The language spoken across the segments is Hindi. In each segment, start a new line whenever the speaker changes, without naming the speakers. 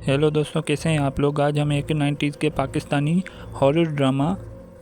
हेलो दोस्तों, कैसे हैं आप लोग। आज हम एक 90s के पाकिस्तानी हॉरर ड्रामा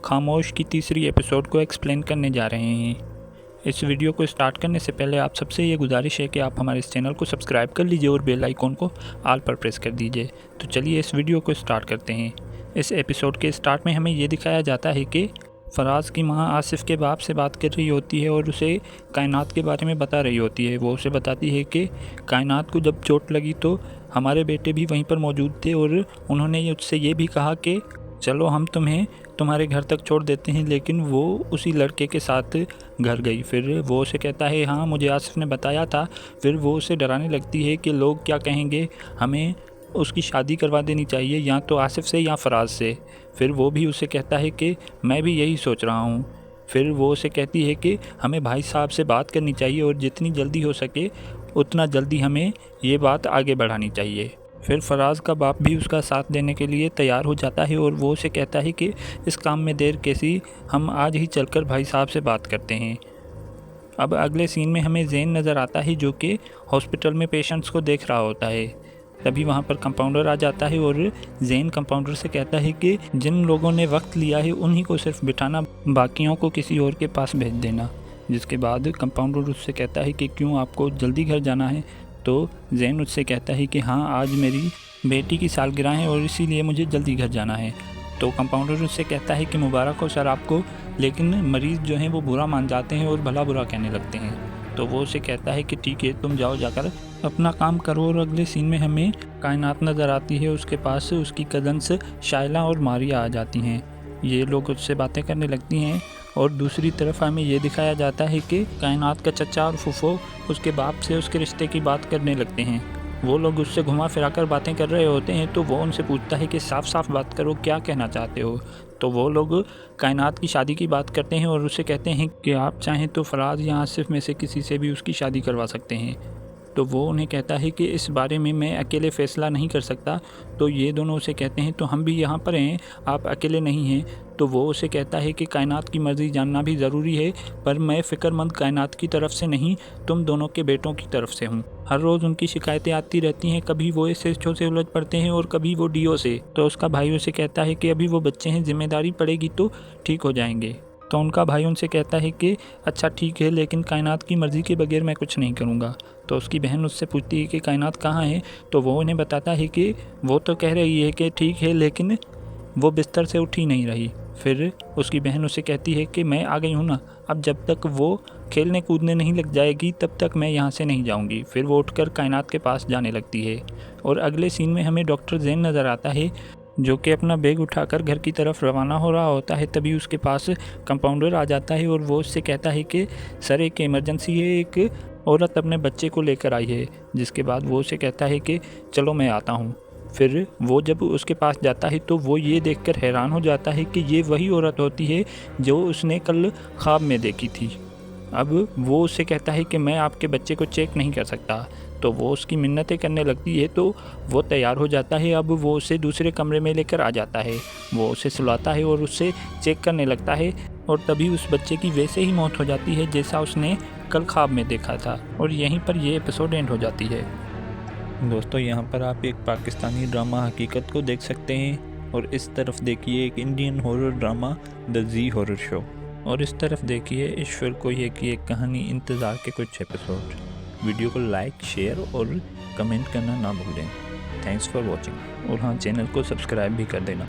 खामोश की तीसरी एपिसोड को एक्सप्लेन करने जा रहे हैं। इस वीडियो को स्टार्ट करने से पहले आप सबसे ये गुजारिश है कि आप हमारे इस चैनल को सब्सक्राइब कर लीजिए और बेल आइकॉन को ऑल पर प्रेस कर दीजिए। तो चलिए इस वीडियो को स्टार्ट करते हैं। इस एपिसोड के स्टार्ट में हमें ये दिखाया जाता है कि फराज की माँ आसिफ के बाप से बात कर रही होती है और उसे कायनात के बारे में बता रही होती है। वो उसे बताती है कि कायनात को जब चोट लगी तो हमारे बेटे भी वहीं पर मौजूद थे और उन्होंने उससे ये भी कहा कि चलो हम तुम्हें तुम्हारे घर तक छोड़ देते हैं, लेकिन वो उसी लड़के के साथ घर गई। फिर वो उसे कहता है हाँ मुझे आसिफ ने बताया था। फिर वो उसे डराने लगती है कि लोग क्या कहेंगे, हमें उसकी शादी करवा देनी चाहिए या तो आसिफ से या फराज से। फिर वो भी उसे कहता है कि मैं भी यही सोच रहा हूँ। फिर वो उसे कहती है कि हमें भाई साहब से बात करनी चाहिए और जितनी जल्दी हो सके उतना जल्दी हमें ये बात आगे बढ़ानी चाहिए। फिर फराज का बाप भी उसका साथ देने के लिए तैयार हो जाता है और वो उसे कहता है कि इस काम में देर कैसी, हम आज ही चलकर भाई साहब से बात करते हैं। अब अगले सीन में हमें ज़ैन नज़र आता है जो कि हॉस्पिटल में पेशेंट्स को देख रहा होता है। तभी वहाँ पर कंपाउंडर आ जाता है और ज़ैन कंपाउंडर से कहता है कि जिन लोगों ने वक्त लिया है उन्हीं को सिर्फ बिठाना, बाकियों को किसी और के पास भेज देना। जिसके बाद कंपाउंडर उससे कहता है कि क्यों आपको जल्दी घर जाना है। तो ज़ैन उससे कहता है कि हाँ आज मेरी बेटी की सालगिरह है और इसीलिए मुझे जल्दी घर जाना है। तो कंपाउंडर उससे कहता है कि मुबारक हो सर आपको, लेकिन मरीज़ जो हैं वो बुरा मान जाते हैं और भला बुरा कहने लगते हैं। तो वो उसे कहता है कि ठीक है तुम जाओ जाकर अपना काम करो। और अगले सीन में हमें कायनात नज़र आती है, उसके पास उसकी कज़न्स शाइला और मारिया आ जाती हैं। ये लोग उससे बातें करने लगती हैं और दूसरी तरफ हमें ये दिखाया जाता है कि कायनात का चचा और फूफो उसके बाप से उसके रिश्ते की बात करने लगते हैं। वो लोग उससे घुमा फिरा कर बातें कर रहे होते हैं तो वो उनसे पूछता है कि साफ साफ बात करो, क्या कहना चाहते हो। तो वो लोग कायनात की शादी की बात करते हैं और उससे कहते हैं कि आप चाहें तो फराज या आसिफ में से किसी से भी उसकी शादी करवा सकते हैं। तो वो उन्हें कहता है कि इस बारे में मैं अकेले फ़ैसला नहीं कर सकता। तो ये दोनों उसे कहते हैं तो हम भी यहाँ पर हैं, आप अकेले नहीं हैं। तो वो उसे कहता है कि कायनात की मर्ज़ी जानना भी ज़रूरी है, पर मैं फ़िक्रमंद कायनात की तरफ से नहीं, तुम दोनों के बेटों की तरफ से हूँ। हर रोज़ उनकी शिकायतें आती रहती हैं, कभी वो SHO से उलझ पड़ते हैं और कभी वो DO से। तो उसका भाई उसे कहता है कि अभी वो बच्चे हैं, जिम्मेदारी पड़ेगी तो ठीक हो जाएंगे। तो उनका भाई उनसे कहता है कि अच्छा ठीक है, लेकिन कायनात की मर्ज़ी के बगैर मैं कुछ नहीं करूँगा। तो उसकी बहन उससे पूछती है कि कायनात कहाँ है। तो वो उन्हें बताता है कि वो तो कह रही है कि ठीक है, लेकिन वो बिस्तर से उठ ही नहीं रही। फिर उसकी बहन उसे कहती है कि मैं आ गई हूँ ना, अब जब तक वो खेलने कूदने नहीं लग जाएगी तब तक मैं यहाँ से नहीं जाऊँगी। फिर वो उठकर कायनात के पास जाने लगती है। और अगले सीन में हमें डॉक्टर ज़ैन नज़र आता है जो कि अपना बैग उठाकर घर की तरफ रवाना हो रहा होता है। तभी उसके पास कंपाउंडर आ जाता है और वो उससे कहता है कि सर एक इमरजेंसी है, एक औरत अपने बच्चे को लेकर आई है। जिसके बाद वो उसे कहता है कि चलो मैं आता हूँ। फिर वो जब उसके पास जाता है तो वो ये देखकर हैरान हो जाता है कि ये वही औरत होती है जो उसने कल ख्वाब में देखी थी। अब वो उससे कहता है कि मैं आपके बच्चे को चेक नहीं कर सकता। तो वो उसकी मिन्नतें करने लगती है तो वो तैयार हो जाता है। अब वो उसे दूसरे कमरे में लेकर आ जाता है, वो उसे सुलाता है और उससे चेक करने लगता है। और तभी उस बच्चे की वैसे ही मौत हो जाती है जैसा उसने कल ख्वाब में देखा था। और यहीं पर ये एपिसोड एंड हो जाती है। दोस्तों यहाँ पर आप एक पाकिस्तानी ड्रामा हकीकत को देख सकते हैं और इस तरफ देखिए एक Indian horror drama the Zee horror show, और इस तरफ देखिए ईश्वर कोई की एक कहानी इंतज़ार के कुछ एपिसोड। वीडियो को लाइक, शेयर और कमेंट करना ना भूलें। Thanks for watching. और हाँ, चैनल को सब्सक्राइब भी कर देना।